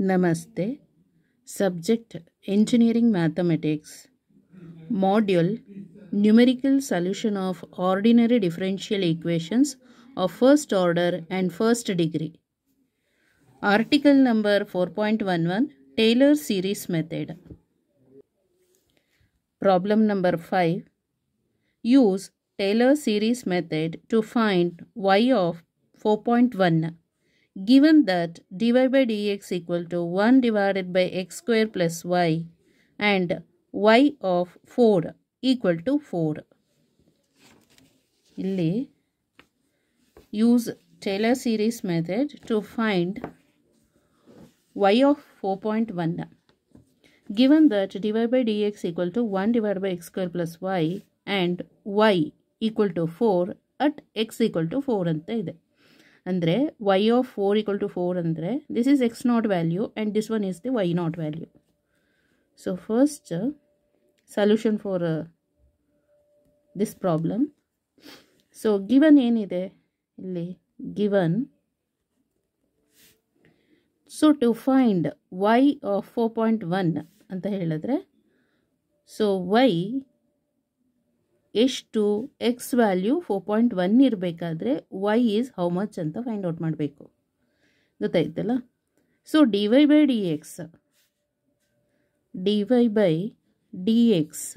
Namaste. Subject Engineering Mathematics. Module Numerical Solution of Ordinary Differential Equations of First Order and First Degree. Article number 4.11 Taylor Series Method. Problem number 5. Use Taylor Series Method to find y of 4.1. Given that dy by dx equal to 1 divided by x square plus y and y of 4 equal to 4. Illi use Taylor series method to find y of 4.1. Given that dy by dx equal to 1 divided by x square plus y and y equal to 4 at x equal to 4 anta ide. ಅಂದರೆ y of 4 equal to 4 ಅಂದರೆ this is x naught value and this one is the y naught value. So first solution for this problem. So given ಏನಿದೆ ಇಲ್ಲಿ given, so to find y of 4.1 ಅಂತ ಹೇಳಿದ್ರೆ so y ಎಷ್ಟು x value 4.1 ಇರಬೇಕಾದ್ರೆ y is how much ಅಂತ find out ಮಾಡಬೇಕು. ಗೊತ್ತಾಯ್ತಲ್ಲ. So dy by d x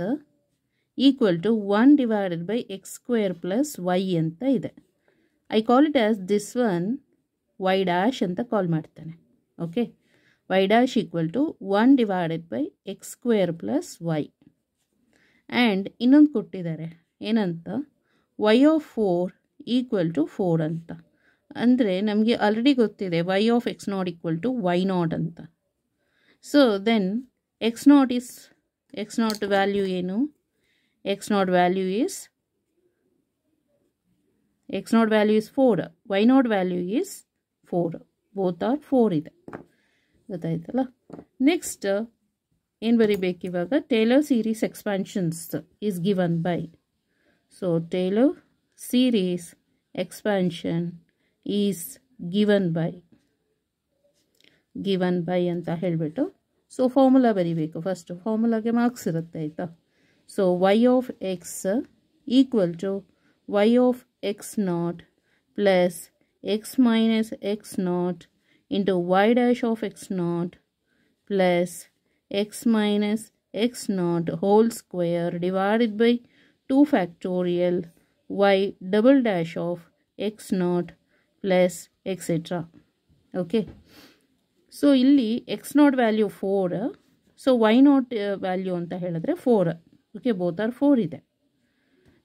equal to 1 divided by x square plus y ಅಂತ ಇದೆ. I call it as this one y dash ಅಂತ call ಮಾಡ್ತಾನೆ. Okay, y dash equal to 1 divided by x square plus y. And ಇನ್ನೊಂದು ಕೊಟ್ಟಿದ್ದಾರೆ ಏನಂತ, y of 4 equal to 4 ಅಂತ. ಅಂದರೆ ನಮಗೆ ಆಲ್ರೆಡಿ ಗೊತ್ತಿದೆ y of x not equal to y not ಅಂತ. So then x not value ಏನು, x not value is 4, y not value is 4, both are 4 ಇದೆ. ಗೊತ್ತಾಯ್ತಲ್ಲ. ನೆಕ್ಸ್ಟ್ ಏನು ಬರಿಬೇಕು ಇವಾಗ, Taylor series expansions is given by. So Taylor series expansion is given by ಅಂತ ಹೇಳಿಬಿಟ್ಟು so formula ಬರಿಬೇಕು. First ಫಾರ್ಮುಲಾಗೆ ಮಾರ್ಕ್ಸ್ ಇರುತ್ತೆ ಆಯಿತಾ. So y of x equal to y of x not plus x minus x not into y dash of x not plus x minus x naught whole square divided by 2 factorial y double dash of x naught plus etc. Okay. So ಇಲ್ಲಿ x naught value 4, so y naught value ಅಂತ ಹೇಳಿದ್ರೆ 4. Okay, both are 4 ಇದೆ.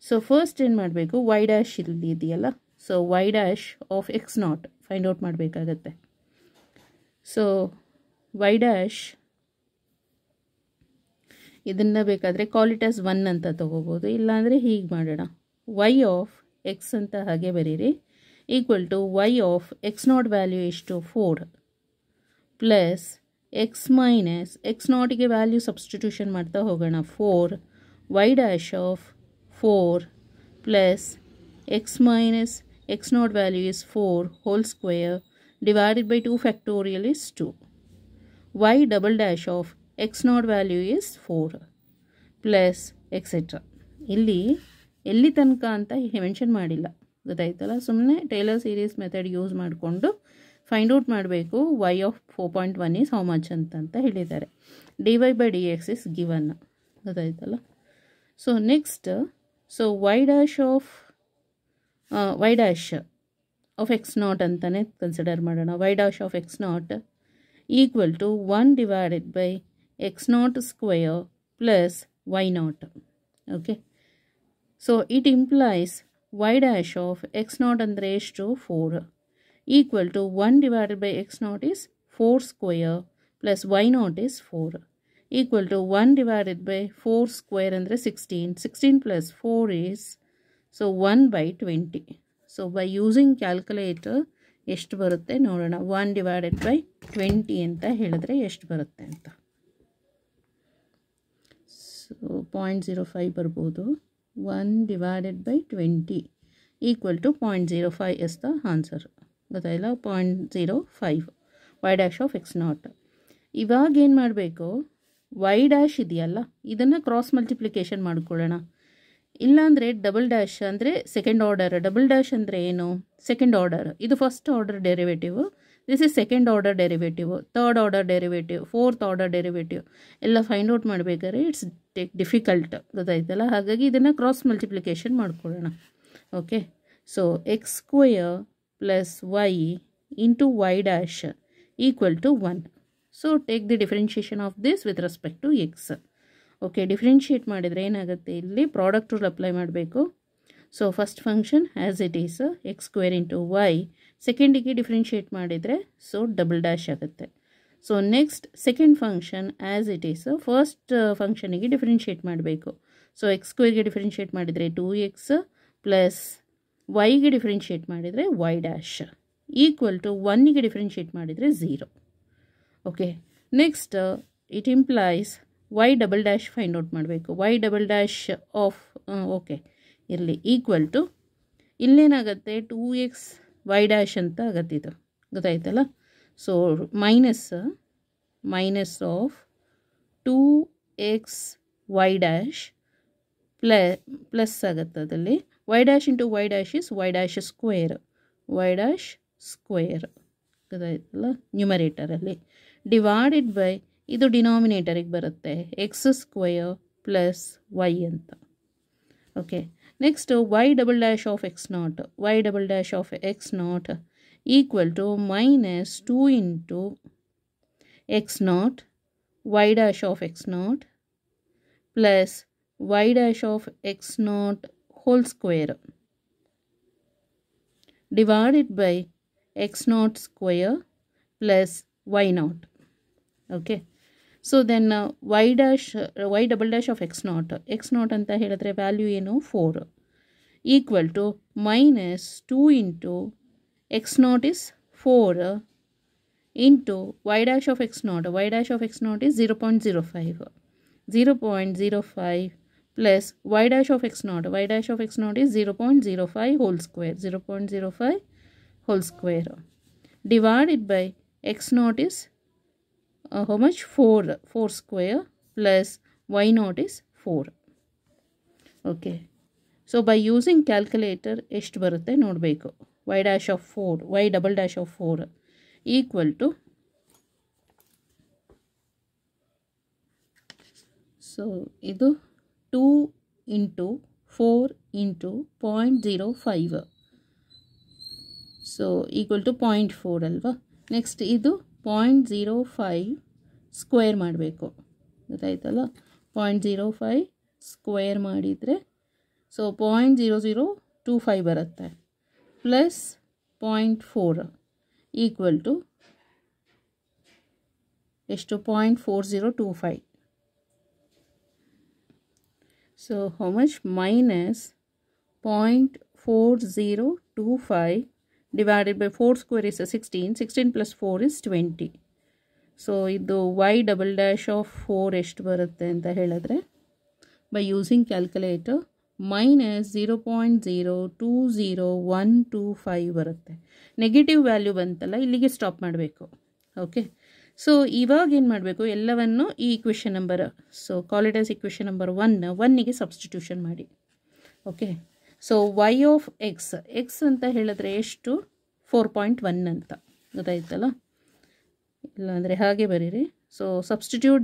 So first ಏನು ಮಾಡಬೇಕು, y dash ಇಲ್ಲಿ ಇದೆಯಲ್ಲ, so y dash of x naught find out ಮಾಡಬೇಕಾಗತ್ತೆ. So y dash ಇದನ್ನು ಬೇಕಾದರೆ ಕಾಲ್ ಇಟ್ ಆಸ್ 1 ಅಂತ ತೊಗೋಬೋದು, ಇಲ್ಲಾಂದರೆ ಹೀಗೆ ಮಾಡೋಣ, ವೈ ಆಫ್ ಎಕ್ಸ್ ಅಂತ ಹಾಗೆ ಬರೀರಿ equal to y of x not value ಎಷ್ಟು 4 ಪ್ಲಸ್ ಎಕ್ಸ್ ಮೈನಸ್ ಎಕ್ಸ್ ನಾಟಿಗೆ ವ್ಯಾಲ್ಯೂ ಸಬ್ಸ್ಟಿಟ್ಯೂಷನ್ ಮಾಡ್ತಾ ಹೋಗೋಣ 4 y dash of 4 plus x minus x not value is 4 whole square divided by 2 factorial is 2 y double dash of x not value is 4 plus etcetera. ಇಲ್ಲಿ ಎಲ್ಲಿ ತನಕ ಅಂತ mention ಮಾಡಿಲ್ಲ. ಗೊತ್ತಾಯ್ತಲ್ಲ. ಸುಮ್ಮನೆ ಟೇಲರ್ ಸೀರೀಸ್ ಮೆಥಡ್ ಯೂಸ್ ಮಾಡಿಕೊಂಡು find out ಮಾಡಬೇಕು Y of 4.1 is how much ಅಂತ ಹೇಳಿದ್ದಾರೆ. D y by d x is given. ಗೊತ್ತಾಯ್ತಲ್ಲ. So next so y dash of x not ಅಂತಲೇ ಕನ್ಸಿಡರ್ ಮಾಡೋಣ. Y dash of x not equal to 1 divided by x naught square plus y naught. Okay. So it implies y dash of x naught and raised to 4 equal to 1 divided by x naught is 4 square plus y naught is 4 equal to 1 divided by 4 square and 16 plus 4 is so 1 by 20. So by using calculator ಎಷ್ಟು ಬರುತ್ತೆ ನೋಡೋಣ. 1 divided by 20 ಅಂತ ಹೇಳಿದ್ರೆ ಎಷ್ಟು ಬರುತ್ತೆ ಅಂತ. So 0.05 ಬರ್ಬೋದು. 1 divided by 20 equal to 0.05 is the answer. ಗೊತ್ತಾಯಿಲ್ಲ. 0.05 y dash of x naught. ಇವಾಗ ಏನು ಮಾಡಬೇಕು, ವೈ ಡ್ಯಾಶ್ ಇದೆಯಲ್ಲ ಇದನ್ನು ಕ್ರಾಸ್ ಮಲ್ಟಿಪ್ಲಿಕೇಶನ್ ಮಾಡ್ಕೊಳ್ಳೋಣ. ಇಲ್ಲಾಂದರೆ ಡಬಲ್ ಡ್ಯಾಶ್ ಅಂದರೆ ಸೆಕೆಂಡ್ ಆರ್ಡರ್, ಡಬಲ್ ಡ್ಯಾಶ್ ಅಂದರೆ ಏನು, ಸೆಕೆಂಡ್ ಆರ್ಡರ್. ಇದು first order derivative, this is second order derivative, third order derivative, fourth order derivative ಎಲ್ಲ ಫೈಂಡ್ ಔಟ್ ಮಾಡಬೇಕಾದ್ರೆ ಇಟ್ಸ್ ಡಿಫಿಕಲ್ಟ್, ಗೊತ್ತಾಯ್ತಲ್ಲ. ಹಾಗಾಗಿ ಇದನ್ನು ಕ್ರಾಸ್ ಮಲ್ಟಿಪ್ಲಿಕೇಶನ್ ಮಾಡ್ಕೊಳ್ಳೋಣ. Okay, so x square plus y into y dash equal to 1. So take the differentiation of this with respect to x. Okay, differentiate ಮಾಡಿದರೆ ಏನಾಗುತ್ತೆ, ಇಲ್ಲಿ product rule apply ಮಾಡಬೇಕು. So first function as it is x square into y, ಸೆಕೆಂಡಿಗೆ differentiate ಮಾಡಿದರೆ so double dash ಆಗುತ್ತೆ. So next second function as it is first ಫಂಕ್ಷನಿಗೆ differentiate ಮಾಡಬೇಕು. So x ಸ್ಕ್ವೇರ್ಗೆ ಡಿಫ್ರೆನ್ಷಿಯೇಟ್ ಮಾಡಿದರೆ 2x ಪ್ಲಸ್ ವೈಗೆ differentiate ಮಾಡಿದರೆ ವೈ ಡ್ಯಾಶ್ ಈಕ್ವಲ್ ಟು 1ಗೆ ಡಿಫ್ರೆನ್ಷಿಯೇಟ್ ಮಾಡಿದರೆ 0. Okay, next it implies y double dash find out ಮಾಡಬೇಕು. Y double dash of okay ಇರಲಿ ಈಕ್ವಲ್ ಟು ಇಲ್ಲೇನಾಗುತ್ತೆ 2x ವೈ ಡ್ಯಾಶ್ ಅಂತ ಆಗತ್ತೆ, ಇದು ಗೊತ್ತಾಯ್ತಲ್ಲ. So minus of 2x y dash plus ಆಗುತ್ತೆ ಅದರಲ್ಲಿ y dash into y dash is y dash square, y dash square ಗೊತ್ತಾಯ್ತಲ್ಲ ನ್ಯೂಮರೇಟರಲ್ಲಿ, ಡಿವೈಡೆಡ್ ಬೈ ಇದು ಡಿನಾಮಿನೇಟರಿಗೆ ಬರುತ್ತೆ ಎಕ್ಸ್ ಸ್ಕ್ವೇರ್ ಪ್ಲಸ್ ವೈ ಅಂತ. Okay, next y double dash of x not, y double dash of x not equal to minus 2 into x not y dash of x not plus y dash of x not hole square divided by x not square plus y not. Okay, so then y double dash of x not ಅಂತ ಹೇಳಿದ್ರೆ value ಏನು 4 equal to minus 2 into x not is 4 into y dash of x not is 0.05 plus y dash of x not is 0.05 whole square divided by x naught is how much 4 square plus y naught is 4. Okay, so by using calculator ಎಷ್ಟು ಬರುತ್ತೆ ನೋಡಬೇಕು. y double dash of 4 equal to, so ಇದು 2 into 4 into 0.05, so equal to 0.4 ಅಲ್ವಾ. Next ಇದು 0.05 square ಮಾಡಬೇಕು, ಗೊತ್ತಾಯ್ತಲ್ಲ. 0.05 square ಮಾಡಿದರೆ so 0.0025 ಬರುತ್ತೆ ಪ್ಲಸ್ 0.4 ಈಕ್ವಲ್ ಟು ಎಷ್ಟು 0.4025. So how much minus 0.4025 divided by 4 square is 16 plus 4 is 20. So ಇದು y ಡಬಲ್ ಡ್ಯಾಶ್ ಆಫ್ 4 ಎಷ್ಟು ಬರುತ್ತೆ ಅಂತ ಹೇಳಿದ್ರೆ ಬೈ ಯೂಸಿಂಗ್ ಕ್ಯಾಲ್ಕುಲೇಟರ್ ಮೈನಸ್ 0.020125 ಬರುತ್ತೆ. ನೆಗೆಟಿವ್ ವ್ಯಾಲ್ಯೂ ಬಂತಲ್ಲ, ಇಲ್ಲಿಗೆ ಸ್ಟಾಪ್ ಮಾಡಬೇಕು. ಓಕೆ, ಸೊ ಇವಾಗ ಏನು ಮಾಡಬೇಕು, ಎಲ್ಲವನ್ನು ಈ equation number, so call it as equation number 1ಗೆ ಸಬ್ಸ್ಟಿಟ್ಯೂಷನ್ ಮಾಡಿ. Okay, so y of x ಅಂತ ಹೇಳಿದ್ರೆ ಎಷ್ಟು 4.1 ಅಂತ ಗೊತ್ತಾಯ್ತಲ್ಲ, ಇಲ್ಲಾಂದರೆ ಹಾಗೆ ಬರೀರಿ. So substitute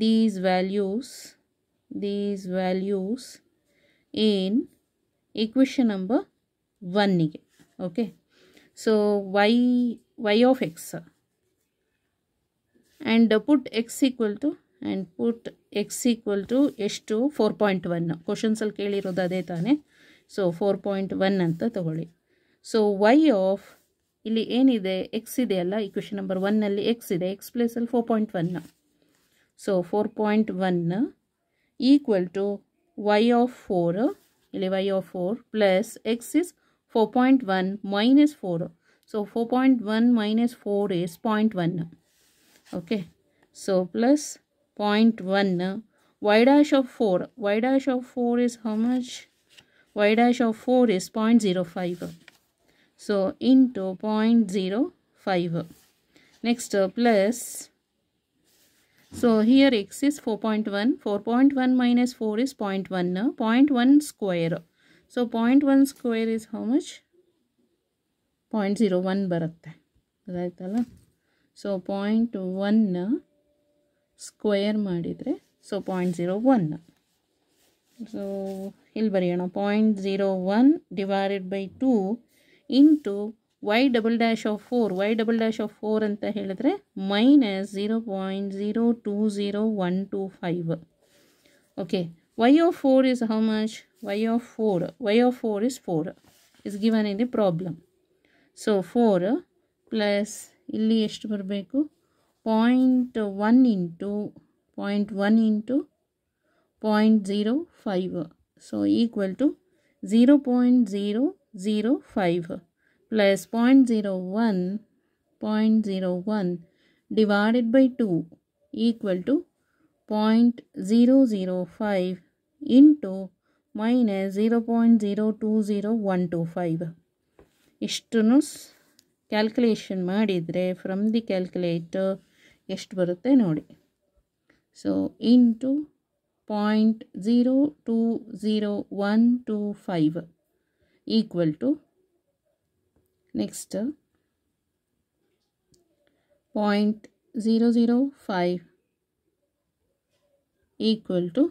these values in equation number 1ಗೆ. Okay, so y of x and put x equal to ಎಷ್ಟು 4.1. ಕ್ವಶನ್ಸಲ್ಲಿ ಕೇಳಿರೋದು ಅದೇ ತಾನೇ. ಸೊ 4.1 ಅಂತ ತಗೊಳ್ಳಿ. ಸೊ ವೈ ಆಫ್ ಇಲ್ಲಿ ಏನಿದೆ ಎಕ್ಸ್ ಇದೆಯಲ್ಲ, ಇಕ್ವೇಷನ್ ನಂಬರ್ 1ನಲ್ಲಿ ಎಕ್ಸ್ ಇದೆ, ಎಕ್ಸ್ ಪ್ಲೇಸಲ್ಲಿ 4.1. So 4.1 equal to y of 4, ಇಲ್ಲಿ y of 4 plus x is 4.1 minus 4. So 4.1 minus 4 is 0.1. Okay, so plus 0.1 y dash of 4 is how much? Y dash of 4 is 0.05. So into 0.05. Next plus, so here x is 4.1. 4.1 minus 4 is 0.1. 0.1 square. So 0.1 square is how much? 0.01 ಬರುತ್ತೆ ಅದಾಯ್ತಲ್ಲ. So 0.1 square ಮಾಡಿದರೆ so 0.01. So ಇಲ್ಲಿ ಬರೆಯೋಣ 0.01 divided by 2 into y double dash of 4. y double dash of 4 ಅಂತ ಹೇಳಿದ್ರೆ minus 0.020125. Okay, y of 4 is how much? y of 4 is 4 is given in the problem. So 4 plus ಇಲ್ಲಿ ಎಷ್ಟು ಬರಬೇಕು? 0.1 into 0.1 into 0.05. So equal to 0.005 plus 0.01 divided by 2 equal to 0.005 into minus 0.020125. ಇಷ್ಟನ್ನು calculation ಮಾಡಿದರೆ from the calculator ಎಷ್ಟು ಬರುತ್ತೆ ನೋಡಿ. So into 0.020125 equal to next 0.005 equal to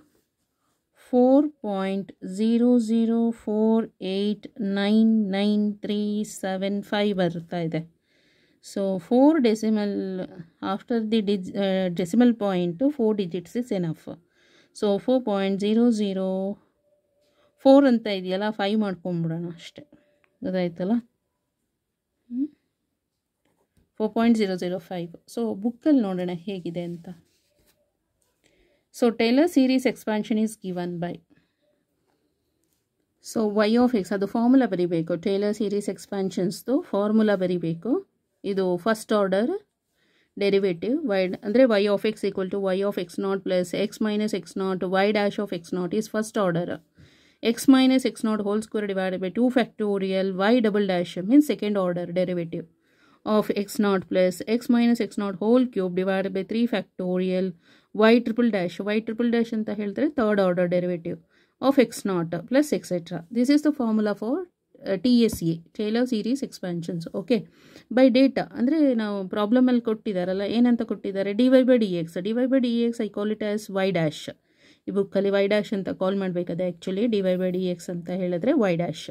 4.00489937 ಬರ್ತಾ ಇದೆ. So 4 decimal after the decimal point 4 digits is enough. So 4.004 ಅಂತ ಇದೆಯಲ್ಲ, 5 ಮಾಡ್ಕೊಂಬಿಡೋಣ ಅಷ್ಟೆ. ಗೊತ್ತಾಯ್ತಲ್ಲ, 4.005. ಸೊ ಬುಕ್ಕಲ್ಲಿ ನೋಡೋಣ ಹೇಗಿದೆ ಅಂತ. So Taylor series expansion is given by, so y of x ಅದು ಫಾರ್ಮುಲಾ ಬರೀಬೇಕು. ಟೇಲರ್ ಸೀರೀಸ್ ಎಕ್ಸ್ಪಾನ್ಷನ್ಸ್ದು ಫಾರ್ಮುಲಾ ಬರೀಬೇಕು. ಇದು ಫಸ್ಟ್ ಆರ್ಡರ್ ಡೆರಿವೇಟಿವ್ y ಅಂದರೆ y of x equal to y of x not plus x minus x naught y dash of x naught is first order. x minus x naught whole square divided by 2 factorial y double dash means second order derivative of x naught plus x minus x naught whole cube divided by 3 factorial y triple dash ಅಂತ ಹೇಳಿದ್ರೆ third order derivative of x naught plus etc. This is the formula for TSE, Taylor series expansions. Okay, by data ಅಂದರೆ ನಾವು problem ಅಲ್ಲಿ ಕೊಟ್ಟಿದ್ದಾರಲ್ಲ, ಏನಂತ ಕೊಟ್ಟಿದ್ದಾರೆ? dy by dx. I call it as y dash. ಈ ಬುಕ್ಕಲ್ಲಿ y dash ಅಂತ ಕಾಲ್ ಮಾಡಬೇಕಾದ್ರೆ actually dy by dx ಅಂತ ಹೇಳಿದ್ರೆ y dash.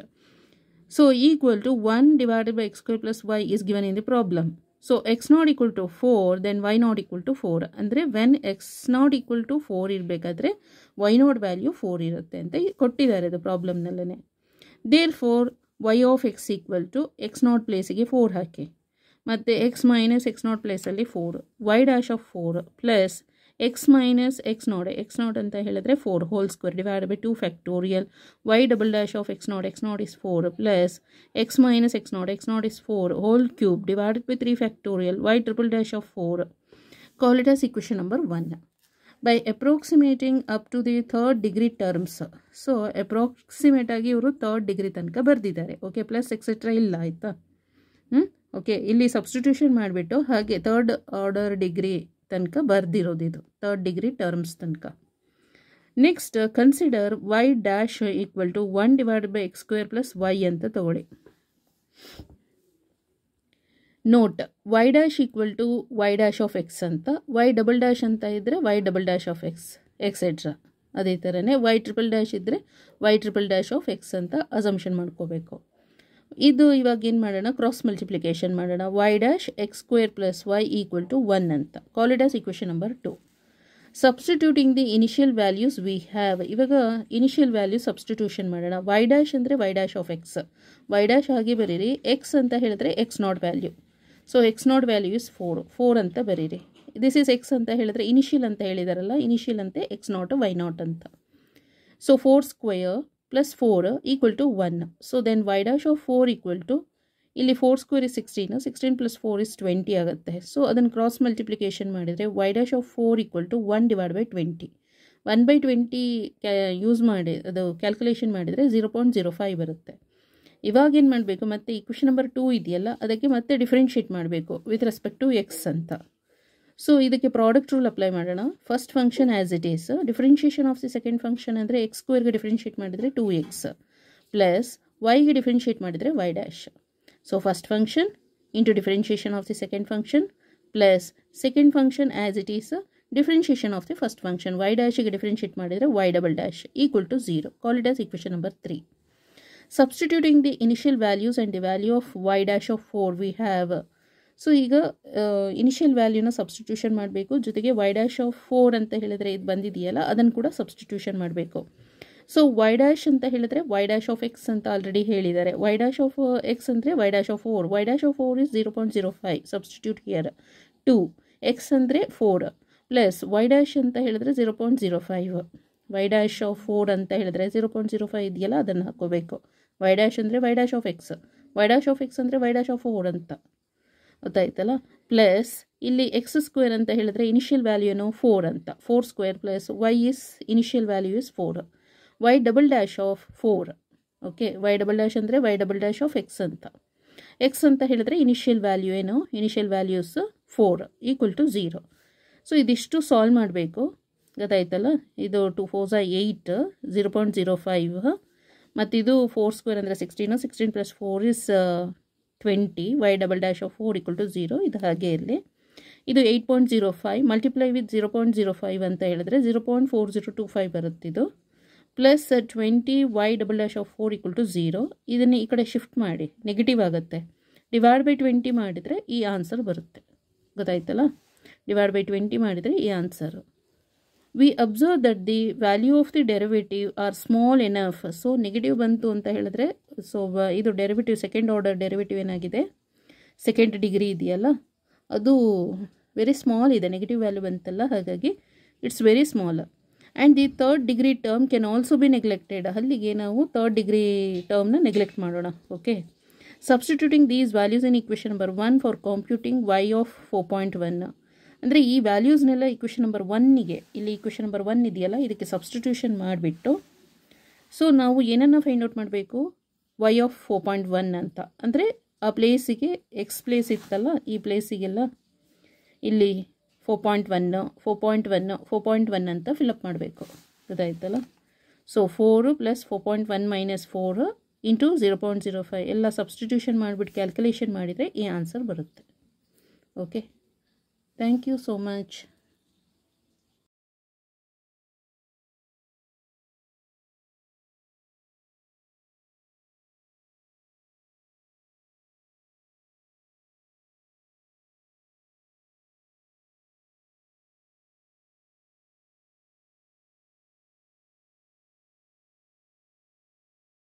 So equal to 1 divided by x square plus y is given in the problem. So x not equal to 4 then y naught equal to 4. ಅಂದರೆ when x not equal to 4 ಇರಬೇಕಾದ್ರೆ y not value 4 ಇರುತ್ತೆ ಅಂತ ಕೊಟ್ಟಿದ್ದಾರೆ ಅದು ಪ್ರಾಬ್ಲಮ್ನಲ್ಲೇ. Therefore y of x equal to x not ಪ್ಲೇಸಿಗೆ 4 ಹಾಕಿ, ಮತ್ತು X minus x not ಪ್ಲೇಸಲ್ಲಿ 4 y dash of 4 plus x minus x not ಅಂತ ಹೇಳಿದ್ರೆ 4 whole square divide by 2 factorial y double dash of x not is 4 plus x minus x not is 4 whole cube divided by 3 factorial y triple dash of 4. Call it as equation number 1. By approximating up to the third degree terms, so approximate ಆಗಿ ಇವರು third degree ತನಕ ಬರೆದಿದ್ದಾರೆ. Okay, plus etcetera ಇಲ್ಲ ಆಯಿತಾ. Okay, ಇಲ್ಲಿ substitution ಮಾಡಿಬಿಟ್ಟು ಹಾಗೆ third order degree ತನಕ ಬರ್ದಿರೋದು, ಇದು ಥರ್ಡ್ ಡಿಗ್ರಿ ಟರ್ಮ್ಸ್ ತನಕ. Next consider y dash equal to 1 divided by x square plus y ಅಂತ ತಗೊಳ್ಳಿ. Note y dash equal to y dash of x ಅಂತ, y ಡಬಲ್ ಡ್ಯಾಶ್ ಅಂತ ಇದ್ದರೆ y double dash of x etcetera. ಅದೇ ಥರನೇ y triple dash ಇದ್ದರೆ y triple dash of x ಅಂತ assumption ಮಾಡ್ಕೋಬೇಕು. ಇದು ಇವಾಗ ಏನು ಮಾಡೋಣ, ಕ್ರಾಸ್ ಮಲ್ಟಿಪ್ಲಿಕೇಶನ್ ಮಾಡೋಣ. y dash x square plus y equal to 1 ಅಂತ. ಕಾಲ್ it as equation number 2. Substituting the initial values we have. ಇವಾಗ ಇನಿಷಿಯಲ್ ವ್ಯಾಲ್ಯೂ ಸಬ್ಸ್ಟಿಟ್ಯೂಷನ್ ಮಾಡೋಣ. y ಡ್ಯಾಶ್ ಅಂದರೆ y dash of X, y dash ಆಗಿ ಬರೀರಿ. X ಅಂತ ಹೇಳಿದ್ರೆ X not value, so x not value is 4 ಅಂತ ಬರೀರಿ. ದಿಸ್ ಈಸ್ ಎಕ್ಸ್ ಅಂತ ಹೇಳಿದ್ರೆ ಇನಿಷಿಯಲ್ ಅಂತ ಹೇಳಿದಾರಲ್ಲ, ಇನಿಷಿಯಲ್ ಅಂತೆ ಎಕ್ಸ್ ನಾಟ್ ವೈ ನಾಟ್ ಅಂತ. So 4 square plus 4 equal to 1. So then y dash of 4 equal to, ಇಲ್ಲಿ 4 ಸ್ಕ್ವೇರ್ ಇಸ್ 16 ಪ್ಲಸ್ 4 ಇಸ್ 20 ಆಗುತ್ತೆ. ಸೊ ಅದನ್ನು ಕ್ರಾಸ್ ಮಲ್ಟಿಪ್ಲಿಕೇಶನ್ ಮಾಡಿದರೆ y dash of 4 equal to 1 divide by 20. 1/20 use ಮಾಡಿ ಅದು calculation ಮಾಡಿದರೆ 0.05 ಬರುತ್ತೆ. ಇವಾಗ ಏನು ಮಾಡಬೇಕು, ಮತ್ತೆ ಇಕ್ವೇಷನ್ ನಂಬರ್ 2 ಇದೆಯಲ್ಲ ಅದಕ್ಕೆ ಮತ್ತೆ ಡಿಫ್ರೆನ್ಷಿಯೇಟ್ ಮಾಡಬೇಕು ವಿತ್ ರೆಸ್ಪೆಕ್ಟ್ ಟು ಎಕ್ಸ್ ಅಂತ. ಸೊ ಇದಕ್ಕೆ ಪ್ರಾಡಕ್ಟ್ ರೂಲ್ ಅಪ್ಲೈ ಮಾಡೋಣ. First function as it is, differentiation of the second function ಅಂದರೆ ಎಕ್ಸ್ ಸ್ಕ್ವೇರ್ಗೆ ಡಿಫ್ರೆನ್ಷಿಯೇಟ್ ಮಾಡಿದರೆ 2x ಪ್ಲಸ್ ವೈಗೆ ಡಿಫ್ರೆನ್ಷಿಯೇಟ್ ಮಾಡಿದರೆ y dash. So first function into differentiation of the second function plus second function as it is differentiation of the first function y ಡ್ಯಾಶಿಗೆ differentiate ಮಾಡಿದರೆ y double dash equal to 0. Call it as equation number 3. Substituting the initial values and the value of y dash of 4 we have. So ಈಗ initial ವ್ಯಾಲ್ಯೂನ substitution ಮಾಡಬೇಕು, ಜೊತೆಗೆ y dash of 4 ಅಂತ ಹೇಳಿದರೆ ಇದು ಬಂದಿದೆಯಲ್ಲ ಅದನ್ನು ಕೂಡ ಸಬ್ಸ್ಟಿಟ್ಯೂಷನ್ ಮಾಡಬೇಕು. ಸೊ y ಡ್ಯಾಶ್ ಅಂತ ಹೇಳಿದರೆ y ಡ್ಯಾಶ್ ಆಫ್ ಎಕ್ಸ್ ಅಂತ ಆಲ್ರೆಡಿ ಹೇಳಿದ್ದಾರೆ. y ಡ್ಯಾಶ್ ಆಫ್ ಎಕ್ಸ್ ಅಂದರೆ y dash of 4. y dash of 4 is 0.05. Substitute here 2. X ಅಂದರೆ 4 ಪ್ಲಸ್ y ಡ್ಯಾಶ್ ಅಂತ ಹೇಳಿದರೆ 0.05. y ಡ್ಯಾಶ್ ಆಫ್ 4 ಅಂತ ಹೇಳಿದರೆ 0.05 ಇದೆಯಲ್ಲ ಅದನ್ನು ಹಾಕೋಬೇಕು. y ಡ್ಯಾಶ್ ಅಂದರೆ y dash of X, y dash of X ಅಂದರೆ y ಡ್ಯಾಶ್ ಆಫ್ 4 ಅಂತ ಗೊತ್ತಾಯ್ತಲ್ಲ. ಪ್ಲಸ್ ಇಲ್ಲಿ ಎಕ್ಸ್ ಸ್ಕ್ವೇರ್ ಅಂತ ಹೇಳಿದ್ರೆ ಇನಿಷಿಯಲ್ ವ್ಯಾಲ್ಯೂ ಏನು 4 ಅಂತ, 4 square plus y is initial value is 4. y double dash of 4. Okay, y double dash ಅಂದರೆ y double dash of x ಅಂತ. ಎಕ್ಸ್ ಅಂತ ಹೇಳಿದ್ರೆ ಇನಿಷಿಯಲ್ ವ್ಯಾಲ್ಯೂ ಏನು, initial values 4 equal to 0. So ಇದಿಷ್ಟು ಸಾಲ್ವ್ ಮಾಡಬೇಕು ಗೊತ್ತಾಯ್ತಲ್ಲ. ಇದು 2 4 8, 0.05 ಮತ್ತು ಇದು 4 ಸ್ಕ್ವೇರ್ ಅಂದರೆ 16, 16 plus 4 is 20. y double dash of 4 equal to 0. ಇದು ಹಾಗೆ ಇರಲಿ. ಇದು 8.05 ಮಲ್ಟಿಪ್ಲೈ ವಿತ್ 0.05 ಅಂತ ಹೇಳಿದ್ರೆ 0.4025 ಬರುತ್ತಿದ್ದು plus 20 y double dash of 4 equal to 0. ಇದನ್ನು ಈ ಕಡೆ ಶಿಫ್ಟ್ ಮಾಡಿ ನೆಗೆಟಿವ್ ಆಗುತ್ತೆ. ಡಿವೈಡ್ ಬೈ 20 ಮಾಡಿದರೆ ಈ ಆನ್ಸರ್ ಬರುತ್ತೆ ಗೊತ್ತಾಯ್ತಲ್ಲ. ಡಿವೈಡ್ ಬೈ 20 ಮಾಡಿದರೆ ಈ answer. We observe that the value of the derivative are small enough. So negative ಬಂತು ಅಂತ ಹೇಳಿದ್ರೆ ಸೊ ಇದು ಡೆರಿವೇಟಿವ್ ಸೆಕೆಂಡ್ ಆರ್ಡರ್ ಡೆರಿವೇಟಿವ್ ಏನಾಗಿದೆ, ಸೆಕೆಂಡ್ ಡಿಗ್ರಿ ಇದೆಯಲ್ಲ ಅದು ವೆರಿ ಸ್ಮಾಲ್ ಇದೆ. ನೆಗೆಟಿವ್ ವ್ಯಾಲ್ಯೂ ಬಂತಲ್ಲ ಹಾಗಾಗಿ it's very small. And the third degree term can also be neglected. ಅಲ್ಲಿಗೆ ನಾವು ಥರ್ಡ್ ಡಿಗ್ರಿ ಟರ್ಮ್ನ ನೆಗ್ಲೆಕ್ಟ್ ಮಾಡೋಣ. Okay, substituting these values in equation number 1 for computing y of 4.1. ಅಂದರೆ ಈ ವ್ಯಾಲ್ಯೂಸ್ನೆಲ್ಲ ಇಕ್ವೇಷನ್ ನಂಬರ್ 1ಗೆ, ಇಲ್ಲಿ equation number 1 ಇದೆಯಲ್ಲ ಇದಕ್ಕೆ ಸಬ್ಸ್ಟಿಟ್ಯೂಷನ್ ಮಾಡಿಬಿಟ್ಟು so ನಾವು ಏನನ್ನು ಫೈಂಡ್ ಔಟ್ ಮಾಡಬೇಕು, y ಆಫ್ 4.1 ಅಂತ. ಅಂದರೆ ಆ ಪ್ಲೇಸಿಗೆ ಎಕ್ಸ್ ಪ್ಲೇಸ್ ಇತ್ತಲ್ಲ ಈ ಪ್ಲೇಸಿಗೆಲ್ಲ ಇಲ್ಲಿ 4.1 ಅಂತ ಫಿಲಪ್ ಮಾಡಬೇಕು ಗೊತ್ತಾಯ್ತಲ್ಲ. ಸೊ 4 ಪ್ಲಸ್ 4.1 ಮೈನಸ್ 4 ಇಂಟು 0.05 ಎಲ್ಲ ಸಬ್ಸ್ಟಿಟ್ಯೂಷನ್ ಮಾಡಿಬಿಟ್ಟು ಕ್ಯಾಲ್ಕುಲೇಷನ್ ಮಾಡಿದರೆ ಈ ಆನ್ಸರ್ ಬರುತ್ತೆ. Okay, thank you so much.